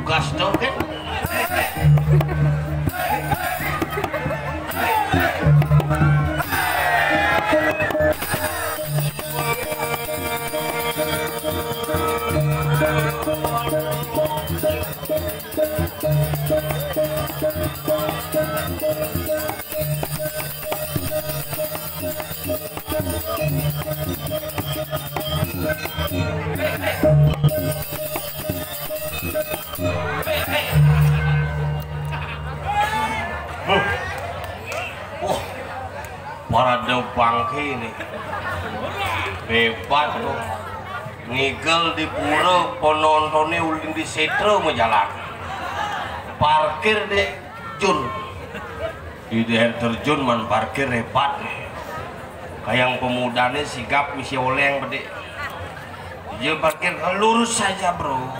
Bukas dong kan? Wah, parade bangke ini hebat tuh, ngigel di pura penontonnya ulin di setro menjalan parkir deh Jun di daerah terjun man parkir hebat kayak pemudanya sigap misi oleng bede dia parkir lurus saja bro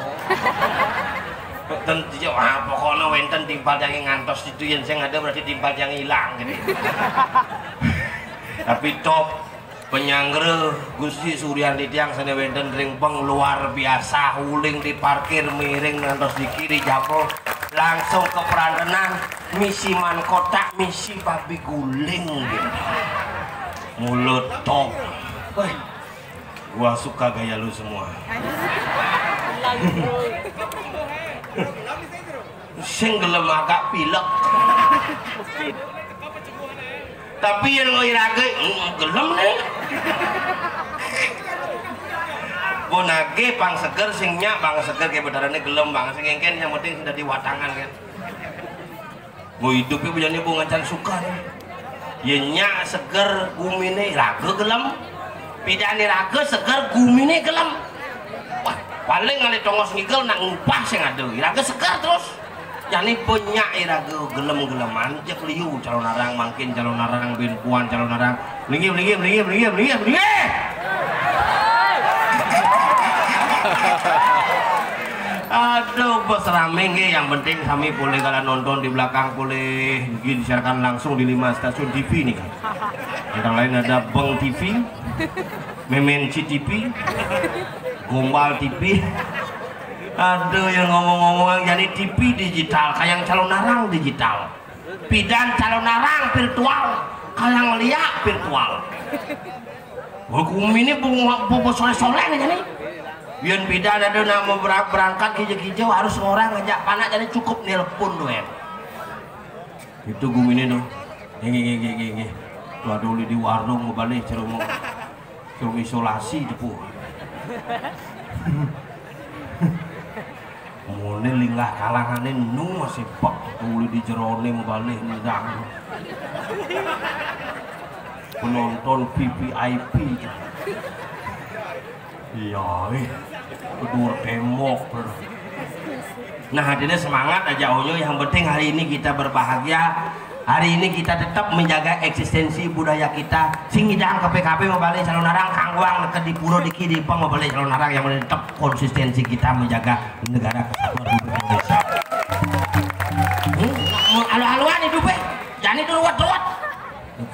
tentu pokoknya wenten timpal yang ngantos itu yang saya ada berarti timpal yang hilang gitu. Tapi top penyanggre Gusti Suryandi tiang sana wenten ringpeng luar biasa huling di parkir miring ngantos di kiri japo langsung ke perantenan misi man kotak misi babi guling gitu. Mulut top. Wah, gua suka gaya lu semua. Sing gelem agak pilek tapi yang ngoirage gelem nih bonage pang seger singnya pang seger kayak bedarannya gelem bang sing engken yang penting sudah diwatangan kan mau hidupnya bujanya bu ngancan suka nih ya nyak seger gumine raga gelem pidane raga seger gumine gelem wah paling ngali tongos ngigel nak ngumpah sing ada raga seger terus jadi punya iraga gelem-geleman cek liu calon narang makin calon narang binpuan calon narang lingi aduh bos rame yang penting kami boleh kalian nonton di belakang boleh disiarkan langsung di 5 stasiun TV nih kan yang lain ada Beng TV Memenci TV Gombal TV. Aduh yang ngomong-ngomong jadi TV digital kayak calon narang digital pidan calon narang virtual kayak liak virtual hukum ini bobo soleh-soleh nih jadi biar pidan ada nama berangkat hijau-hijau harus orang ngajak panak jadi cukup nelpon doang itu gum ini tuh gini tuh ada di warung mau balik cerung isolasi depu mulai linglah kalangannya nu masih pak boleh di jerone balik nidang penonton VVIP iya kedua tembok nah hadirnya semangat aja Onyo yang penting hari ini kita berbahagia hari ini kita tetap menjaga eksistensi budaya kita sing hidang ke PKP mau balik calon narang kangwang ke di puro di kiri pang mau balik calon narang yang tetap konsistensi kita menjaga negara kesatuan Indonesia. Alu-aluan hidupnya jangan itu ruwet-ruwet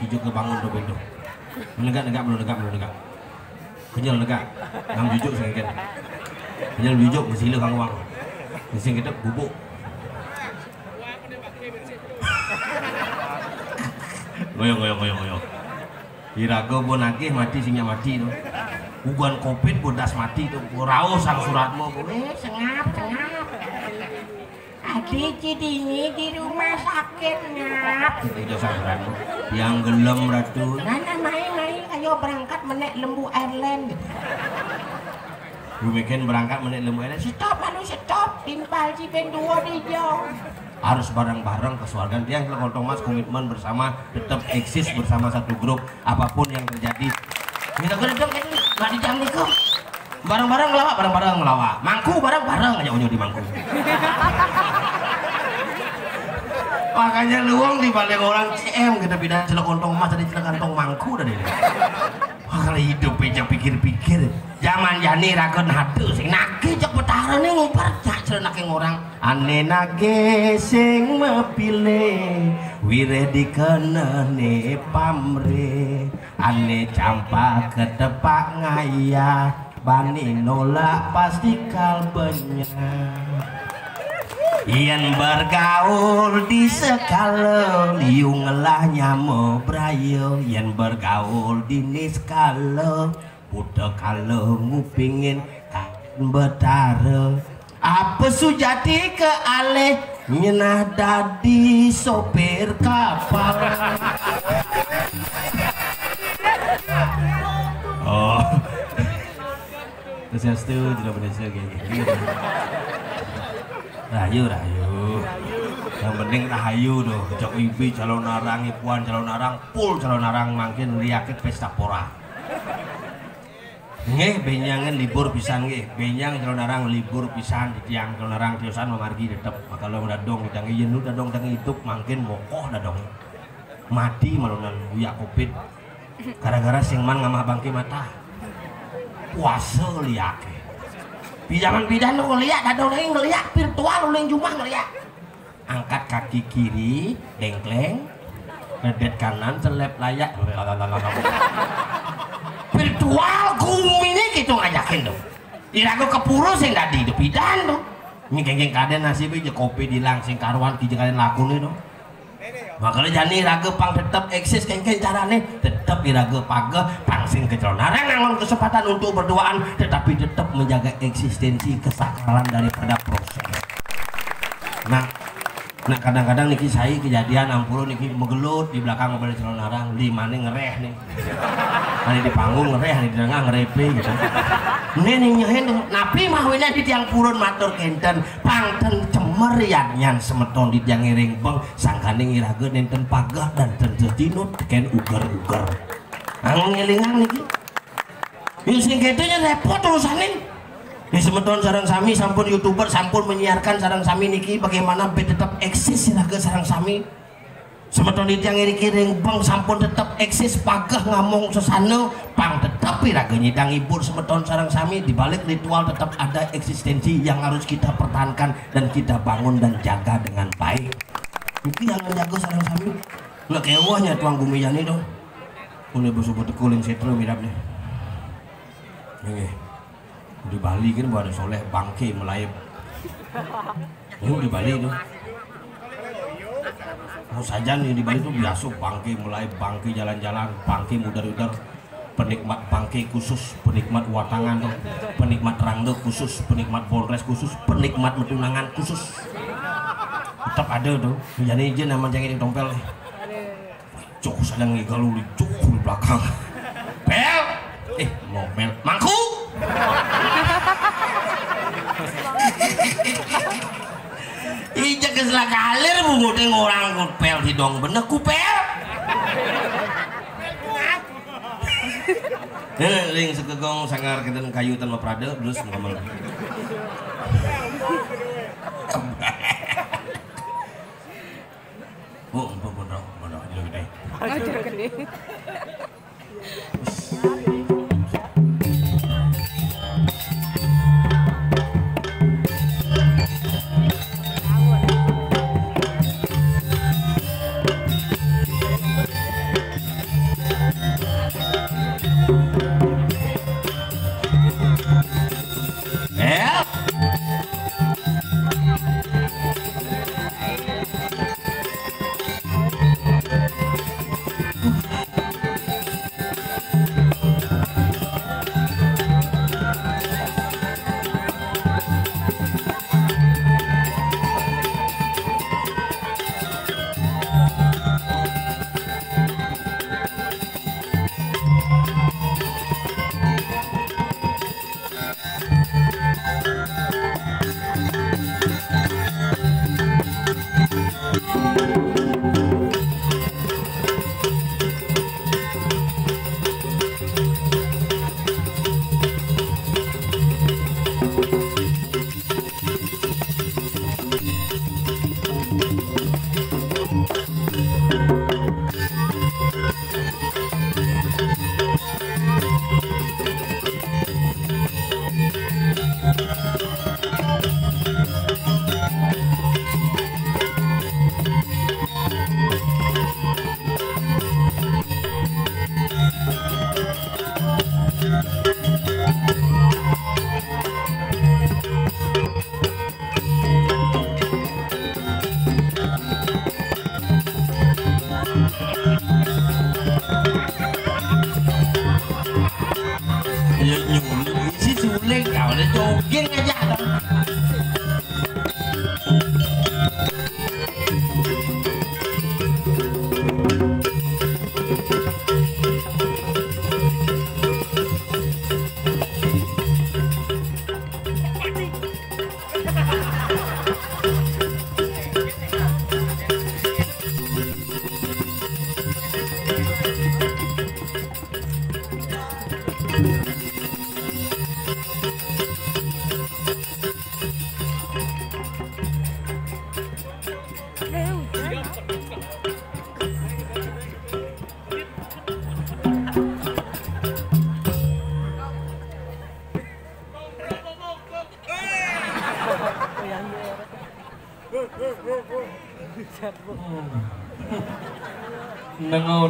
hijau kebangun tuh bentuk menegak kenyal negak nang jujuk saya kan kenyal jujuk mesti kangwang mesti kita bubuk goyong irago bon lagi mati singnya mati tuh Bukan covid bodas mati tuh raos sang suratmu sengap adik ini di rumah sakit ngap itu sang suratmu yang gelem ratu nana main ayo berangkat menek lembu airline gue bikin berangkat menek lembu airline stop timpal cipen dua di jauh harus bareng-bareng kesuargaan dia Kelontong Mas komitmen bersama tetap eksis bersama satu grup apapun yang terjadi kita gedung ini nggak dijamin kok bareng-bareng ngelawak mangku bareng-bareng aja unyu di mangku makanya luang di balik orang CM kita pindah celok Kelontong Mas dari celok kantong mangku dah deh kalau hidup aja pikir-pikir zaman jani ragon hadu sing nake cek betara nih ngumpar cak celok orang ane nage sing mepile wire dikenane pamre ane campak ketepak ngaya bani nolak pasti kalbenya yen bergaul di sekala liung ngelah nyamo brayo yen bergaul di niskala udah kalau ngupingin kan betara apa sujati ke aleh nyenah dadi sopir kapal oh terus itu tidak berhasil kayak gitu rayu yang penting rahayu doh jok ibi calon narang ipuan calon narang pul calon narang makin liakit pesta pora nggih benyangan libur pisan nggih benyang calon narang libur pisan di tiang calon narang tiosan memargi tetep kalau dadong udang ieu dadong dang hidup makin mokoh dadong mati malunan uyak covid gara-gara sing man ngamah bangke mata puasa liake pijaman pidan lo ngeliat dadong lagi ngeliat virtual uling jumah ngeliat angkat kaki kiri dengkleng ngedet kanan selep layak virtual kumini gitu ngajakin dong irago kepuro sing tadi itu pidan dong ini geng-geng kaden nasibnya aja kopi dilang sing karuan kijeng kaden laku nih dong makanya jani irago pang tetap eksis geng-geng carane tetap irago paga pang sing kecelonarang nangon kesempatan untuk berduaan tetapi tetap menjaga eksistensi kesakalan daripada proses nah kadang-kadang niki saya kejadian ampun niki megelut di belakang mobil celonarang di mana ngereh nih hari di panggung ngereh hari di tengah ngerepe gitu nih nyahin napi mahwina di tiang purun matur kenten pangten cemer nyan semeton di tiang ngiring beng sangkane ngirageun nenten pagah dan tenjetinut ken uger-uger ngelingan niki yuk sing kitunya repot urusanin di semeton sarang sami sampun youtuber sampun menyiarkan sarang sami niki bagaimana tetap eksis siraga sarang sami semeton di tiang kiring bang sampun tetap eksis pagah ngamong sesano pang tetap iraga nyidang ibur semeton sarang sami dibalik ritual tetap ada eksistensi yang harus kita pertahankan dan kita bangun dan jaga dengan baik itu yang menjaga sarang sami nggak kewahnya tuang gumiyani dong udah bersubut kuling setro mirapnya di Bali kan ada soleh bangke melayap di Bali itu saja nih di Bali itu biasa bangke melayap bangke jalan-jalan bangke mudar-udar penikmat bangke khusus penikmat watangan tuh penikmat rangde khusus penikmat polres khusus penikmat metunangan khusus tetap ada tuh jadi izin nama jangan tompel cuk sedang ngigalu di cuk di belakang pel ngomel mangku ija kesela kalir mungkin orang kupel di dong bener kupel ring sekegong sangar keten kayu tanpa prada terus ngomong oh bodoh gede Jogging aja dong.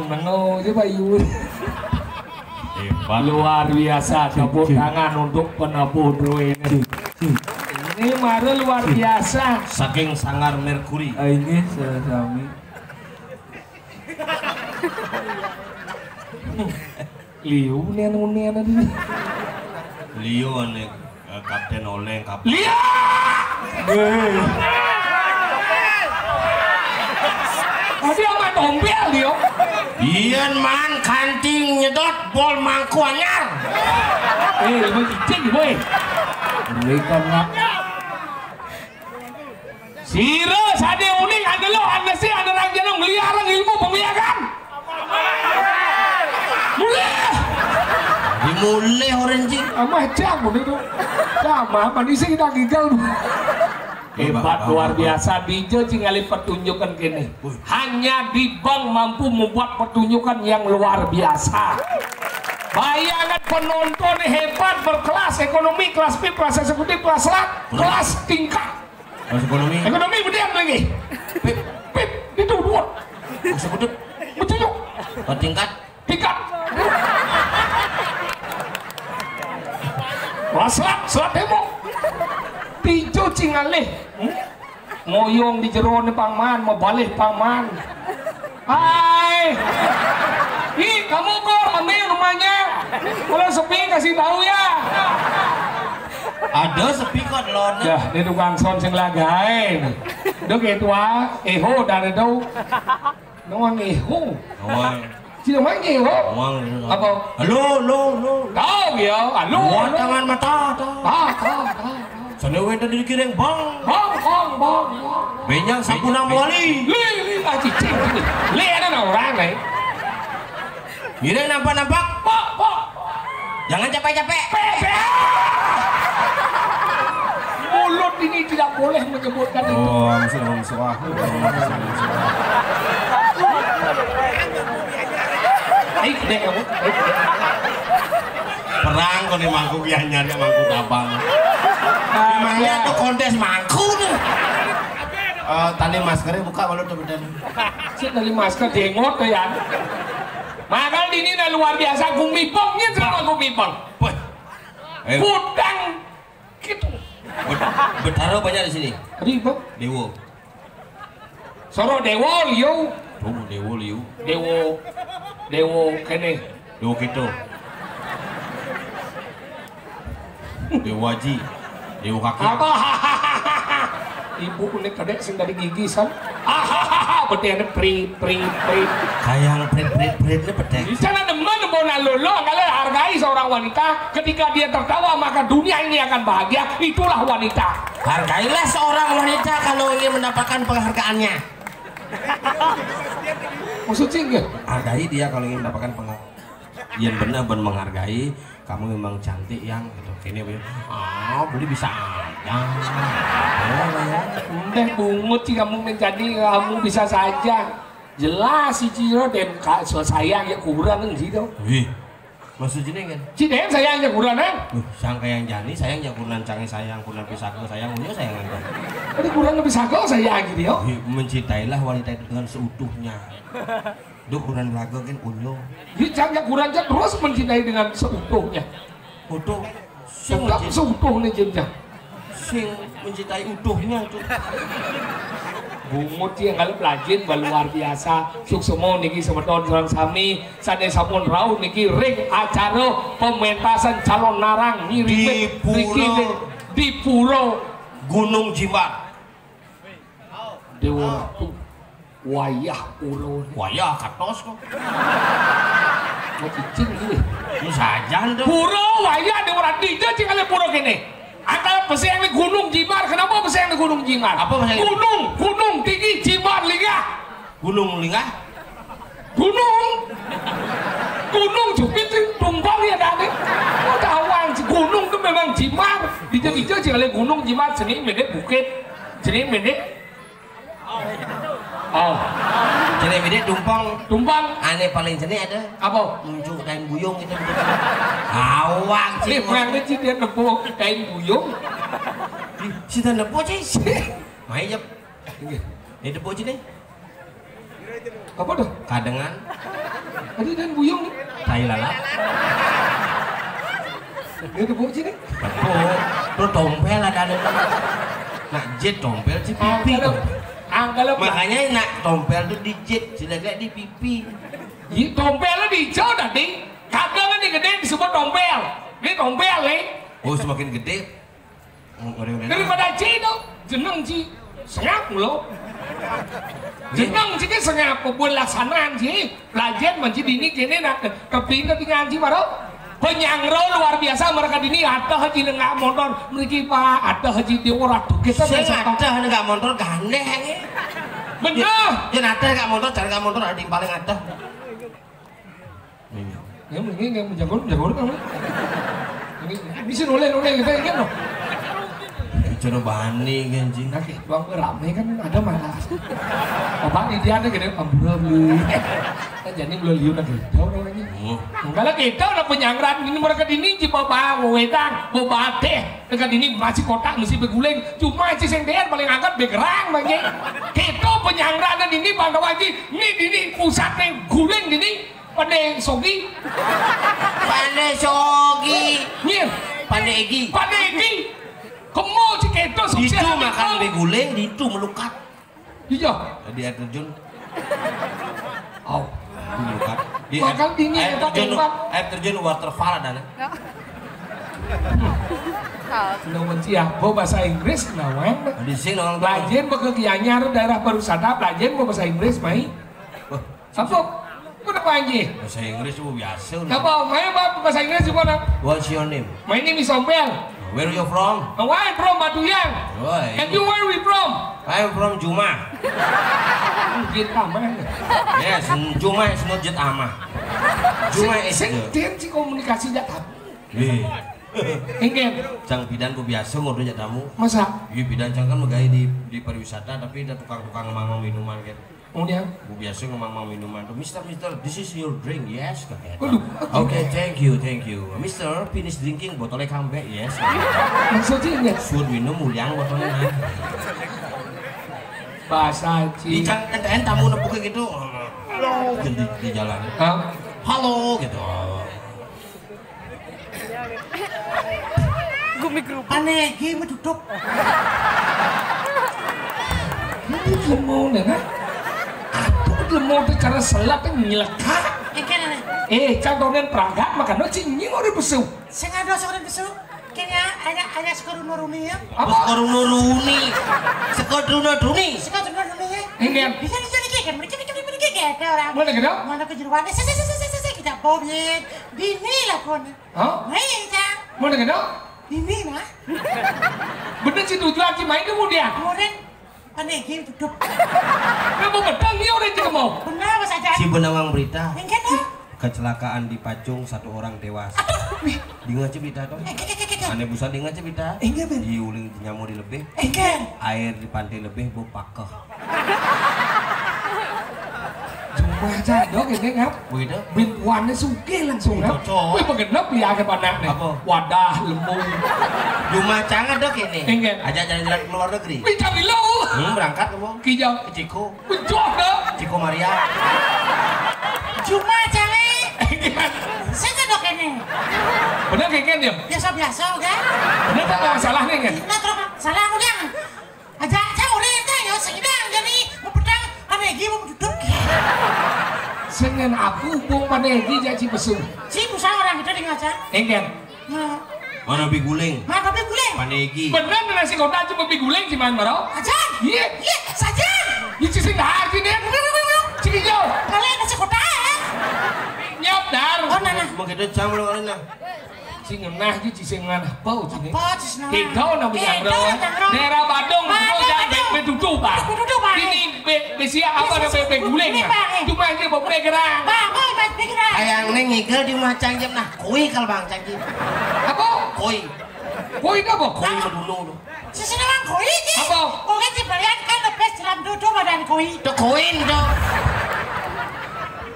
Nengau itu Bayu. Luar biasa, tepuk tangan untuk penabuh ini. Ini maru luar biasa. Saking sangar Merkuri. Ini sami. Liu nian ini. Liu ane Kapten Oleng Kapten. Liu. Tadi sama tompel Liu. Ian man kanting nyedot bol mangku anyar. Mau cicing boy. Berikan nak. Siro sade uning ada lo anda sih ada orang jangan meliarang ilmu pemiakan. Mulai. Dimulai orang jing. Amah cak begitu. Sama manusia kita gigal. Hebat luar biasa Dijo Cingali pertunjukan kini. Hanya di bank mampu membuat pertunjukan yang luar biasa. Bayangan penonton hebat berkelas ekonomi kelas B kelas eksekutif kelas lat kelas tingkat. Kelas ekonomi. Ekonomi berdiam lagi. Pip itu dua. Eksekutif. Bertunjuk. Tingkat. Tingkat. Kelas lat selat demo. Dijo Cingalih ngoyong di jero ni pangman mau balik pangman. Hai ih kamu kok ambil rumahnya kalau sepi kasih tahu ya. Ada sepi kok lon ya di tukang son sing lagain do gitu eho dari do nuang eho sino mang eho apa halo tahu ya halo tangan mata tahu Sanewe tadi dikiring bang. Benyang sapuna wali. Li cicing. Li ada orang nih. Giring nampak. Pak. Jangan capek-capek. Mulut ini tidak boleh menyebutkan itu. Oh, musuh. Perang kau nih mangkuk ya nyari mangkuk abang. Emangnya tuh kontes mangkuk nih. Tali maskernya buka kalau tuh bedan. Si tali masker dengot tuh ya. Makanya ini udah luar biasa gumipongnya sama gumipong. Kudang gitu. Betaro banyak di sini. Ribu. Dewo. Soro Dewo Liu. Oh, Dewo Liu. Dewo kene. Dewo gitu. Dewa Haji, Dewa kaki. Apa? Ibu kulit kadek sing dari gigisan. Betul ada pri. Kayak prit ini pedek. Di sana demen mau Nona Lolo, kalian hargai seorang wanita. Ketika dia tertawa maka dunia ini akan bahagia. Itulah wanita. Hargailah seorang wanita kalau ingin mendapatkan penghargaannya. Maksudnya enggak? Hargai dia kalau ingin mendapatkan penghargaan. Yang benar-benar menghargai. Kamu memang cantik yang gitu. Kini beli bisa aja. Udah bungut sih kamu menjadi kamu bisa saja. Jelas si Ciro dan sayang ya kurang sih tuh. Wih, maksudnya kan? Ciden sayangnya kurang kan? Sangka yang jani sayang ya kurang canggih sayang kurang pisako sayang unyu sayang kan? Tadi kurang lebih sago sayang gitu ya? Mencintailah wanita itu dengan seutuhnya. Duh kurang lagu kan unyu. Jangan kurang terus mencintai dengan seutuhnya. Utuh. Enggak seutuhnya jenjang. Sing mencintai utuhnya itu. Bungut yang kalau pelajin luar biasa. Suksemo niki semeton sareng sami sade sampun rauh niki ring acara pementasan calon narang di Pulau Gunung Jimbar. Dewa wayah pulau. Wayah katos kok. Mau cicing gini. Ini saja tuh. Pulau wayah dewa DJ cing ale pulau gini. Antara peseng di Gunung Jimbar, kenapa peseng di Gunung Jimbar? Apa peseng? Gunung tinggi Jimbar Linggah. Gunung Linggah? Gunung Jupit tumpang ya tadi. Oh tawang gunung itu memang Jimbar. Dijak-dijak sih kali Gunung Jimbar seni mendek bukit, seni mendek. Oh. Seni mendek tumpang. Aneh paling seni ada. Apa? Muncul kain buyung itu. Awang sih. Memang sih dia nepuk kain buyung. Si tan nepuk sih. Mai jep. Ini nepuk sih nih. Apa tuh? Kadengan. Tadi kain buyung nih. Tai lalat. Ini nepuk sih nih. Nepuk. Terus tompel ada. Nak jet tompel sih pipi. Makanya nak tompel tuh di jet, jelek-jelek di pipi. Tompelnya di jauh tadi. Kadang kan gede disebut tompel. Ini tompel nih. Oh semakin gede. Daripada Ci itu, jeneng Ci. Sengap lo. Jeneng Ci kan sengap pebun laksanaan Ci. Pelajar menci dini kini nak kepindah tinggal Ci baru. Penyangro luar biasa mereka dini ada haji nggak motor mereka pak ada haji di orang tuh kita ada nggak motor gandeng bener jangan ada nggak motor cari nggak motor ada yang paling ada ya mungkin yang menjaga kan ini bisa noleh kita kan loh bicara bani kan cing nanti bang rame kan ada malah bapak ini dia ada gede ambura beli jadi belum liu lagi jauh namanya enggak lah kita udah penyangran ini mereka dini di bapak wedang bapak teh dekat ini masih kotak mesti beguling cuma si sengdean paling angkat begerang bagi kita penyangran ini bang wajib ini pusatnya guling ini pandai sogi nyir pandai egi kamu si kita sukses itu makan beguling itu melukat iya di air terjun oh melukat di makan dini air terjun waterfall ada Namun siapa bahasa Inggris nawan di sini orang pelajar bekerjanya daerah pariwisata pelajar bahasa Inggris mai apa kenapa aja bahasa Inggris itu biasa apa main bahasa Inggris gimana what's your name my name is Ompel where are you from I'm from Batuyang and you where we from I'm from Juma Jet Amah yes Juma is not Jet Amah Juma is si komunikasi jatah Ingin Cang bidan ku biasa ngobrol aja tamu masa? Iya bidan cang kan megay di pariwisata tapi ada tukang-tukang ngomong minuman gitu kemudian? Ku biasa ngomong minuman tuh Mister, this is your drink, yes kakek Okay, thank you Mister, finish drinking, botolnya comeback, yes maksudnya? Food minum, muliang botolnya bahasa di cang enten tamu nepuk gitu halo di jalan halo gitu aneh gimana duduk itu mau nena aku mau bicara selap yang nyelaka contohnya peragat makan lo cingin orang besu saya nggak ada orang besu kayaknya ada sekolah nuruni ya apa? sekolah nuruni ya ini yang bisa dijadi kayak mereka orang mana gitu? mana kejeruan kita bobit. Dini lah kon. Hah? Main cang. Mau dengan dong? Dini lah. Bener sih tujuan sih main kemudian. Kemudian panegin tutup. Kamu bedang dia udah juga mau. Benar Mas Ajan. Si benawang berita Engken ya. kecelakaan di Pacung 1 orang tewas. Dengar cerita tuh. Aneh busan dengar cerita. Enggak ben. Diuling nyamuk di lebih. Engken. Air di pantai lebih bau pakeh. Cuma aja dong ini kan. Begitu. Bintuannya suke langsung kan. Cocok. Wih pengenap ya ke panak nih. Apa? Wadah lembung. Cuma canggih dok ini. Enggak. Aja jalan-jalan ke luar negeri. Bicara bilo. Berangkat kamu. Kijau. Ke Ciko. Bencok dah. Ciko Maria. Cuma jangan. Enggak. Saya dok ini. Bener kayak dia. Biasa-biasa kan. Bener tak masalah nih kan. Nah terus salah udah. Aja udah entah ya segidang jadi mau pedang panegi mau tutup. Sengen aku bung panegi jadi besu. Si busa orang itu dengan aja. Enggak. Nah, Mana biguling? mana tapi guling. Panegi. Bener nasi kota cuma biguling sih man baro. Aja. Iya. Iya saja. Ini sih dah sih dia. Cikijau. Kalian nasi kota ya. Nyop dar. Oh nana. Begitu jam lu kali nah. Si ngenah ji ci sing ngenah bau sini. Apa cisna? Kidau na menyangro. Daerah Badung Badung, itu jangan Badung. betutu pak. Betutu, Pak. Ini besia apa ada bebek guling Ini, pak. Pak. Cuma aja mau gerang. Bang, oh baik pikiran. Ayang neng ngigel di rumah canggih nah. Koi kalau bang canggih. Apa? Koi. Koi apa? Koi medulu lu. Sisi nama koi ki. Apa? Oke si balian kan lebih dalam duduk badan koi. Itu koin tuh.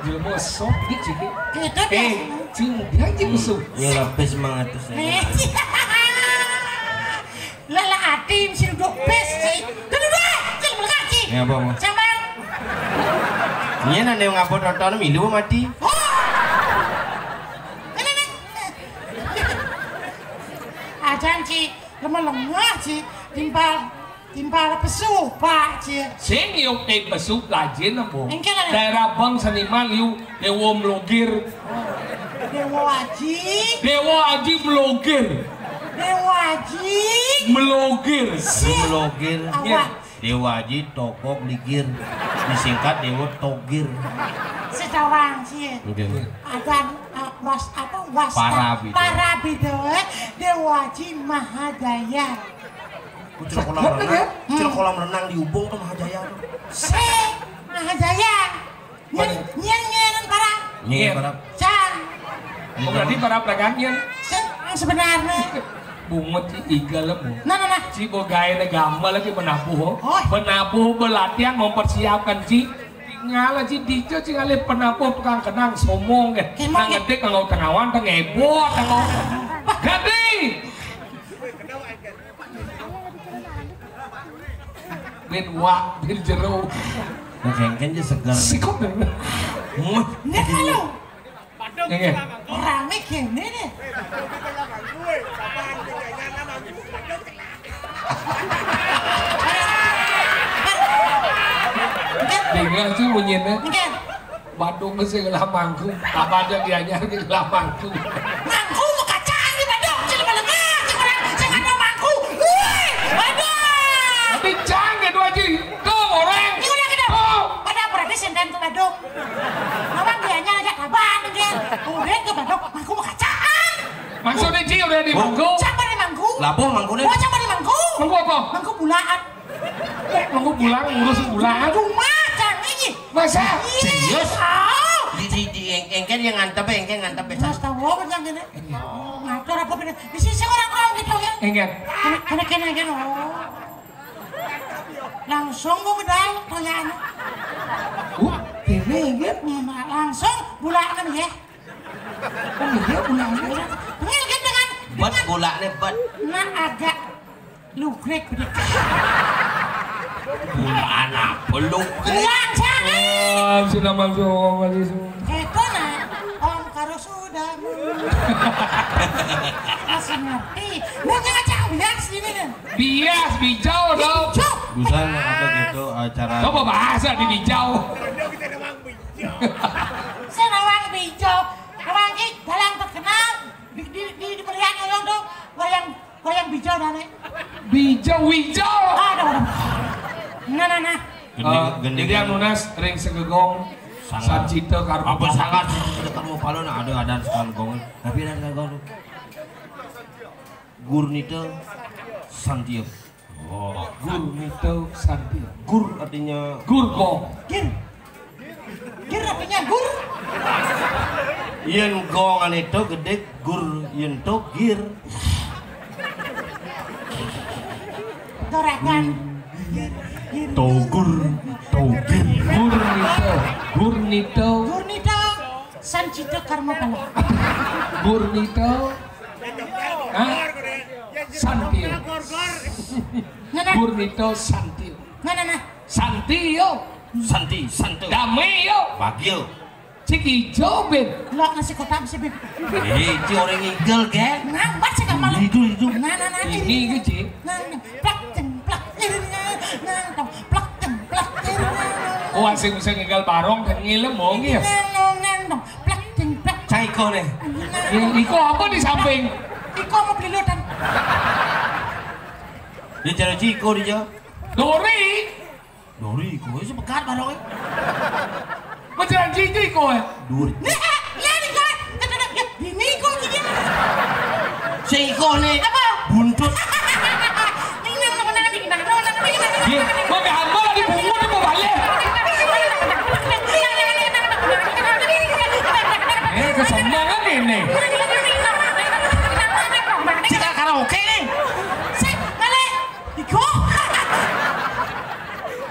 Jelmo sok di ciki. Gitu biasa. Cing dia aja musuh. Ya lebih semangat tuh saya. Lala atim si duduk bes sih. Duduk jangan berkaki. Ya apa mau? Samang. Iya nanti ngapot nonton milu mati. Ini. Ajan ci lemah ci timpal pesu pak ci. Sing yung besu lajin apa? Engke lah. Daerah Bang Saniman yung Dewa Melogir. Dewa Haji. Dewa Haji Melogir. Dewa Haji. Melogir. Melogir. Awak. Dewa Haji Tokok Ligir. Disingkat Dewa Togir. Sedawang sih. Adan para bidoe Dewa Haji Mahajaya. Cil kolam renang di Ubung tuh Mahajaya tuh. Mahajaya. Nyen para. Nyi para. Can. Oh, berarti para pelagannya Sebenarnya. bungut iga lemu. Nah. Si bogai na gambar lagi menabuh. Oh. Menabuh berlatihan mempersiapkan si ngala si dijo si ngalih penabuh tukang kenang somong kan. Nang ngedik nang tengawan tang ebot tang ganti. Ben wak ben jero. Nah kengken aja segar. Sikop deh. Nih kalau Nge. rame gini nih. Dengar sih bunyinya. Mungkin. Badung mesti gelah mangkung. Apa aja dianya gelah mangkung. Mangku mau kacang di Bandung. Cili melengah. Saya nggak mau mangku. Wih, Bandung. Tapi canggih dua ji. Tuh orang. Ini udah kita. Oh. Pada berarti senden ke Bandung. Memang dianya ajak kabar mungkin. Kemudian ke Bandung. Mangku mau kacang. Maksudnya ji udah di mangkung. Siapa di mangku? Lapo mangkune. Oh, siapa di mangku? Mangku apa? Mangku bulaan. Mangku pulang ngurus bulan. Rumah cang ini. Masa? Serius? Oh. Di engken yang ngantep Mas tahu apa yang gini? Ngatur apa beda? Di sisi orang-orang gitu ya. Enggak. Kena oh. Langsung gue medal pertanyaannya. Ini enggak. Langsung bulanan ya. Oh iya bulan. Ngil kan dengan Bet bulaknya bet. nah agak lugrek bedik. Bulaan apa lu? Bulan jangan. Oh, sudah masuk. Itu nah om karo sudah. Masih ngerti. Mungkin aja bias ini nih. Bias bijau dong. Cuk. Busan ada gitu acara. Coba bahasa di bijau. Senawang bijau. Nawang ini dalang terkenal di pilihan orang tuh wayang bijau dane. Bijau wijau. Aduh. Nah. Jadi yang lunas ring segegong Sancita karma apa sangat Sancita karma palon ada sekali gong tapi ada gong Gurnita Santio. Oh, Gurnita Santio. Gur artinya gurgong. Gir artinya gur. Yen gongan itu gede gur yen to gir. Dorakan. Togur, togir. Gurnito. Sancita karma palon. Gurnito. Santio. Gurnito Santio. Santio. Santo. Dameo. Bagio. Ciki Jobin. Lo nasi kotak sih beb. Itu orang igel kan? Nampak sih kamu. Itu. Nah. Ini gitu. Plak. Oh, asing bisa ngegal barong dan ngilem mau ya. Plak. Caiko nih. Iko apa di samping? Iko mau beli lodan. Dia cara Ciko dia. Dori. Iko itu pekat barangnya. Macam Ciko Iko ya. Duri. Ya nih kan. Ini Iko gini. Si Iko nih. Apa? Buntut. Dia mau gambar di buku dia mau balik. Kesenangan ini. Jika karaoke nih. Balik.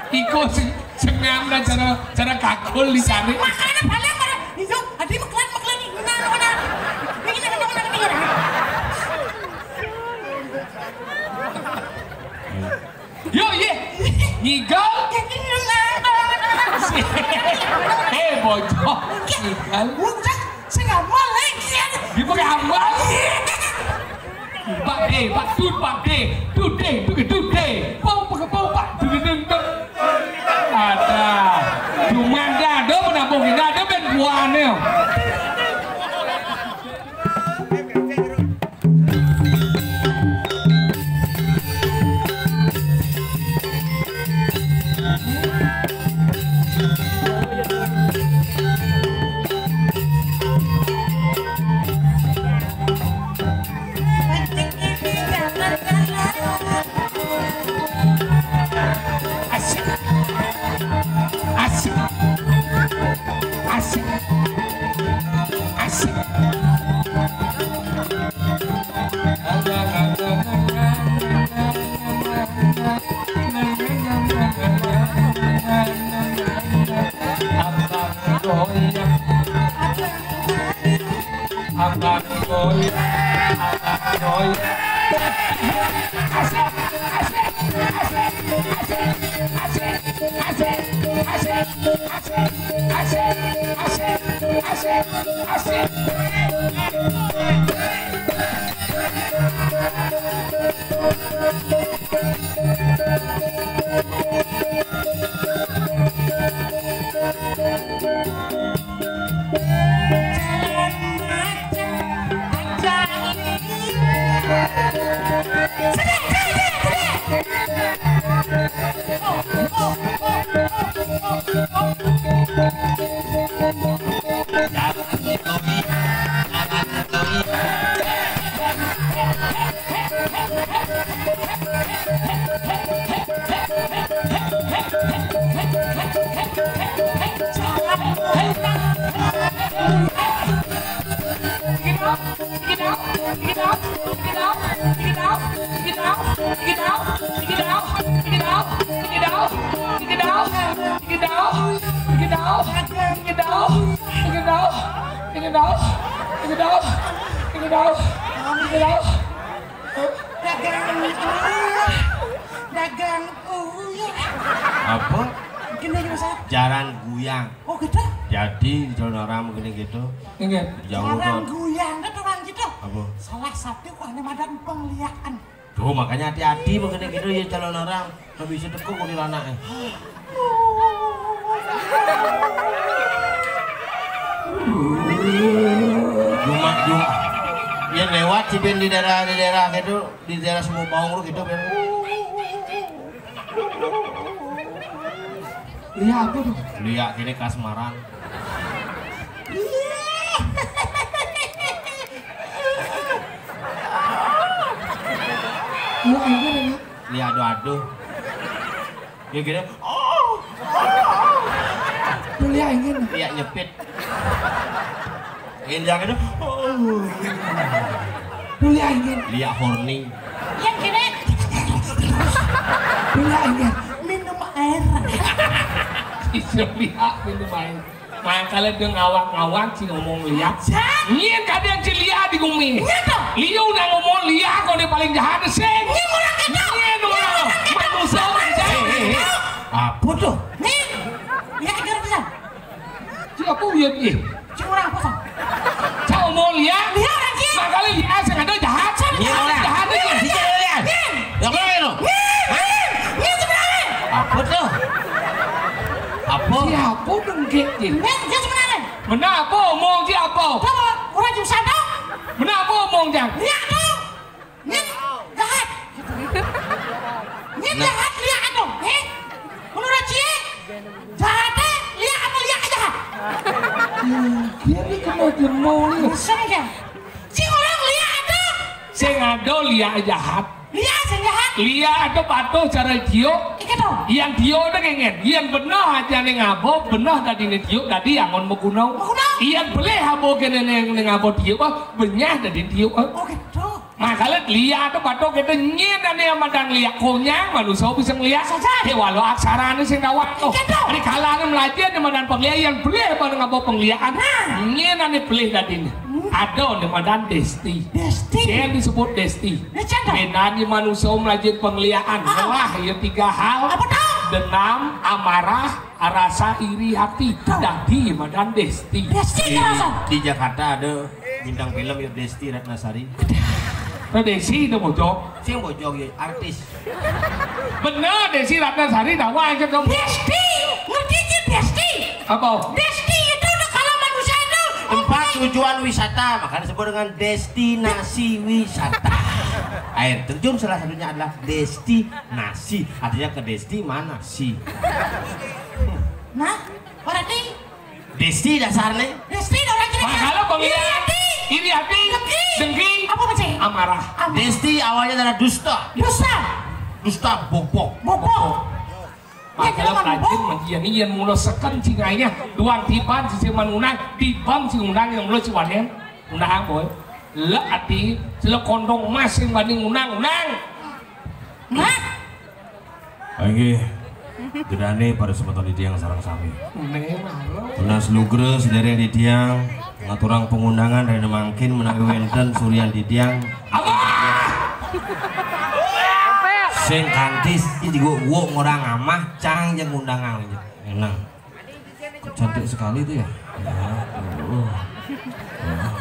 Iko senang dan cara kakul di sana. Makanan balik mana? Itu ada maklan ini. Yo ye. Ngigal. Bojok. Ngigal. Udah, saya nggak mau lagi. Dia pakai hambal. Pak Dude. Pau, Pak. Ada. Cuma ada penampung ini ada ben buahnya. Dagang uyang. Apa? Gini mas. Jaran guyang. Oh gitu. Jadi jalan orang begini gitu. Ingat. Jauh Jaran tuh. guyang itu orang gitu. Apa? Salah satu ada madan pengliharan. Tuh makanya hati-hati begini gitu ya calon orang. Lebih bisa tekuk kok di lanaknya. Cuma ya lewat cipen di daerah gitu, di daerah semua bawang gitu biar. Lihat apa tuh? Lihat gini kasmaran. Iya ini. Lihat aduh. Ya gitu. Tuh lihat ini. Lihat nyepit. Injak itu. Tuh lihat ini. Lihat horny. Yang gini. Tuh lihat ini. Minum air. Isya lihat minum air. Makanya dia ngawang-ngawang sih ngomong lihat. Nyen kadang si lihat di bumi. Liu udah ngomong lihat kok dia paling jahat sih. Nyen orang manusia jahat. Apa tuh? Nih. Lihat ke sana. Siapa lihat ini? Curang apa? Saya ngomong lihat. Lihat lagi. Makanya lihat saya ada jahat. Nyen orang. Jahat aja. Lihat. Yang mana itu? Nih sebenarnya. Apa tuh? Apa? Siapa dengkit ini? Nih sebenarnya. Mana apa omong siapa? Kamu orang jurusan dong. Mana apa omong jang? Lihat dong. Nih jahat. Nih jahat lihat dong. Nih. Menurut Cie jahatnya lihat apa lihat jahat. Dia ni kena jemur ni. Sengaja. Si orang lihat dong. Saya ngado lihat jahat. Lihat jahat. Lihat ada patuh cara tiup. Ikat dong. Yang tiup ada kengen. Yang benar aja ni ngabo, benar tadi ni tiup tadi angon menggunau. Yang boleh habo kene ni ngabo tiup, benyah tadi tiup. Oke dong. Makanya lihat ada patuh kita nyen dan yang madang lihat konyang, manusia bisa ngelihat saja. Walau aksara ni saya ngawat tuh. Ini kalangan belajar di madan penglihat yang boleh pada ngabo penglihat. Nyen dan ni boleh tadi ni. Ada di madan desti. Desti. Yang disebut desti. Benani manusia melajar penglihaan. Telah ya 3 hal. Apa tahu? Denam, amarah, rasa iri hati. Jadi madan desti. Desti kerasa. Di Jakarta ada bintang film ya Desti Ratnasari. Nah desi itu bojok. Si yang bojong ya artis. Bener desi Ratnasari dah wah aja kamu. Desti. Ngerti sih Desti. Apa? Desti itu kalau manusia itu Tempat tujuan wisata makanya disebut dengan destinasi wisata. Air terjun salah satunya adalah destinasi. Artinya ke desti mana sih? Nah, berarti Desti dasarnya. Desti orang cerita. Makanya penglihat. Iri hati. Dengki. Apa macam? Amarah. Desti awalnya adalah dusta. Dosa. Dusta bobok. Bobok. Makanya pelajin menjian ini yang mulai sekan cingainya duang tiban si manunang tibang si unang yang mulai ciwanen unang boy le ati sila kondong emas yang banding unang. Nah, Oke, gedane pada semeton di tiang sarang sami. Unang malo. Tunas lugre sedere di tiang ngaturang pengundangan dari mangkin menawi wenten suryan di tiang. Sing kantis iki juga wong orang amah cang yang undangan aja. Enak. Cantik sekali itu ya.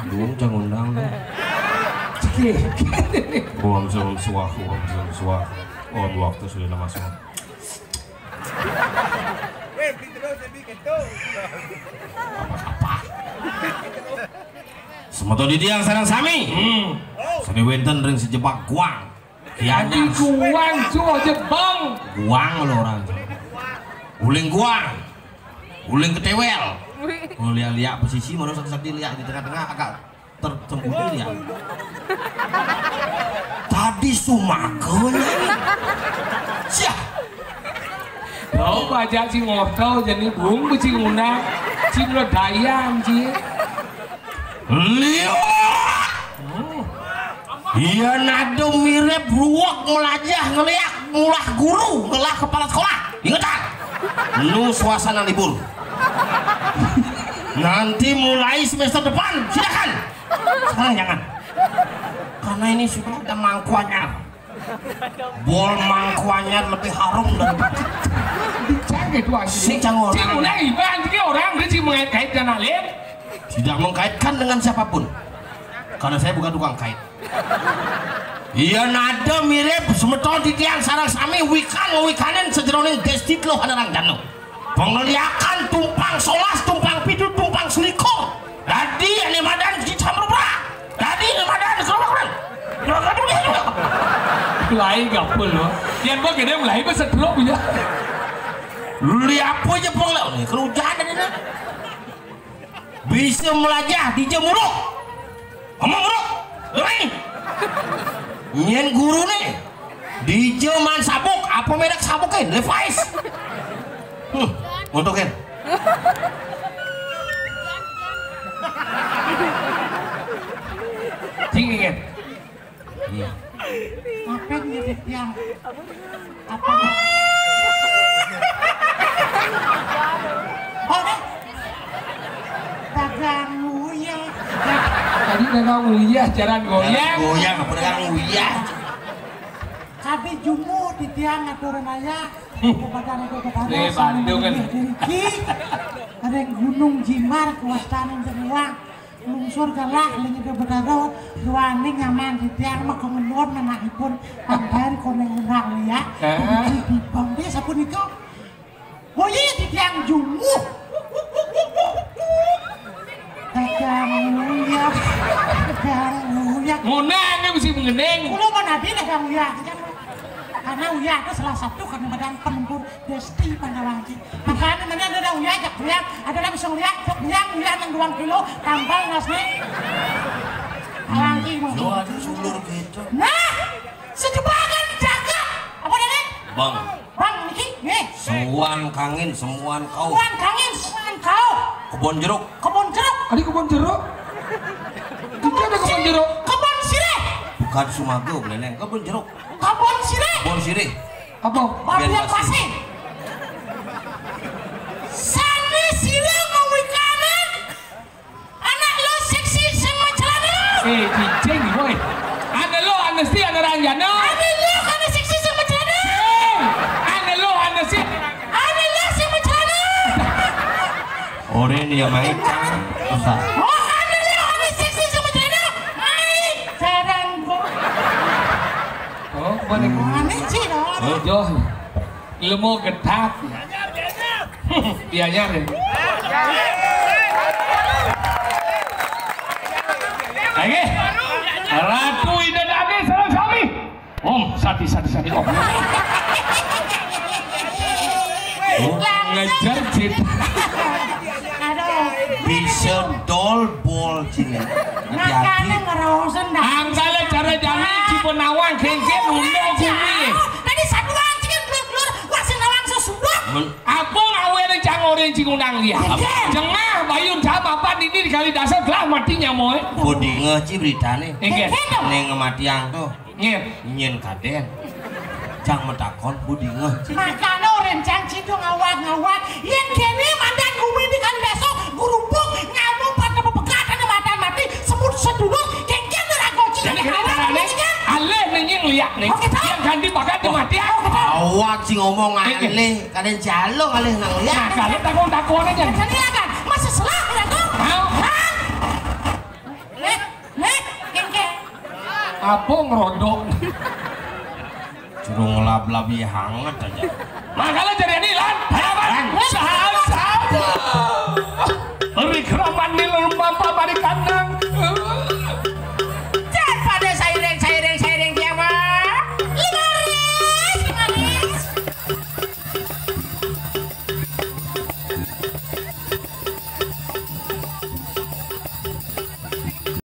Duung cang undang tuh. Om suah. Om waktu sudah masuk. Apa? Semoto di tiang sarang sami. Seni wenten ring sejebak guang. Jadi guang cuo jebang. Guang lo orang. Uling guang. Uling ketewel. Oh, lihat posisi mau sakti lihat di tengah-tengah agak tersembunyi ya. Tadi sumakonya. Siap. Tahu baca si ngotol jadi bung si unang si lo dayang si. Lihat. Iya nado mirip ruwak ngelajah ngeliak ngulah guru ngelah kepala sekolah. Ingetan. Lu suasana libur. Nanti mulai semester depan silakan. Sekarang jangan. Karena ini sudah ada mangkuanyar. Bol mangkuanyar lebih harum daripada Canggih tuh aja. si cangor. Si unang iban si orang dia si mengait-kaitkan alim. Tidak mengkaitkan dengan siapapun. Karena saya bukan tukang kait. Iya nada mirip semeton di tiang sarang sami wikanen sejeroning desti loh ada orang dano. Pengliakan tumpang solas, tumpang pidul, tumpang seliko. Jadi ini madan di camur berak. Jadi ini madan kerobokan. Lain gapul loh. Yang gua kira mulai gua setruk punya. Lihat apa aja penglihatan nih kerujahan ini. Bisa melajah di jemuruk. Ngomong muruk. Ini. Nyen guru nih. di Jerman sabuk apa merek sabuknya Levi's untukin Cingin. iya Apa ngedit yang apa? Oh, deh. Dagang uyah. Tadi dagang uyah jalan goyang. goyang apa dengan uyah Kabe jumu di tiang aturan ayah. Kepadanya kepada Nih, Bandung kan. Ada yang gunung Jimar kewastanan jeruang. Lungsur galak lingi ke bedaro ruaning nyaman di tiang mah kemenor menahipun pantai koneng nang liya. Di bang dia sapun itu. Oh iya di tiang jumu. Dagang uyah. Ngunang ini mesti mengeneng. Kulo mana dia dagang uyah. Karena uyah itu salah satu karena badan penempur Desti Pandawangi. Makanya mana ada uyah jak uyah, ada yang bisa uyah, uyah yang 2 kilo tambal nasne. Pandawangi mau. aduh sulur gitu Nah, sejebakan jaga. Apa tadi? bang Bang niki, nggih. semuan kangin semuan kau Kuan kangin, kuan kau. kebon jeruk Kebon jeruk, Tadi kebun jeruk. Itu ada kebun jeruk. kebon sirih, bukan sumago neneng kebon jeruk kebon sirih. kebon sirih Apa? Babian pasir. Sani sirih ngawikanan. Anak lo seksi sama celana. Cicing boy. Ada lo anesti ada ranjana. Ada lo karena seksi sama celana. Ada lo anesti. Ada lo sama celana. Oren ya main usah Oh, ada lo karena seksi sama celana. Hai, jarang kok. Oh, boleh. Aneh sih dong. Oh, joh. Ilmu getap. Dia nyari. Lagi. Ratu Idadade salam sami. Sati. Oh. Ngejar jit. Aduh. bisa dol bol cini Makanya hati-hati ngerosen dah. Angkala cara jami Cipenawang kengke undang bumi. Tadi satu orang cikin blur-blur, wasin nawang sesudah. Apa awalnya cangorin cingundang dia? Jengah bayun sama apa ini dikali dasar telah matinya moy. bodi ngeci beritane Engke. neng matiang tuh Ngep. nyen kaden jang metakon bodi ngeci Makanya orang janji tuh ngawat-ngawat. Yang kini mandan bumi ini kan besok gurupuk ngamuk pada pepegatan mandan mati sebut sedulur kengken ngeragoci. Jadi kenapa aleh nengyeng liat nih. Yang ganti bakat di mati aku. awak sih ngomong aleh kadang jalong aleh nang Nah liat kalian takon aja. Jadi ya kan masih selah ya tuh. Mau? Leh, kengken. Apa ngerodok? curung ngelab-labi hangat aja Makanya jadi ini lan. Sahaja. Beri keraman di lemah pabari kandang.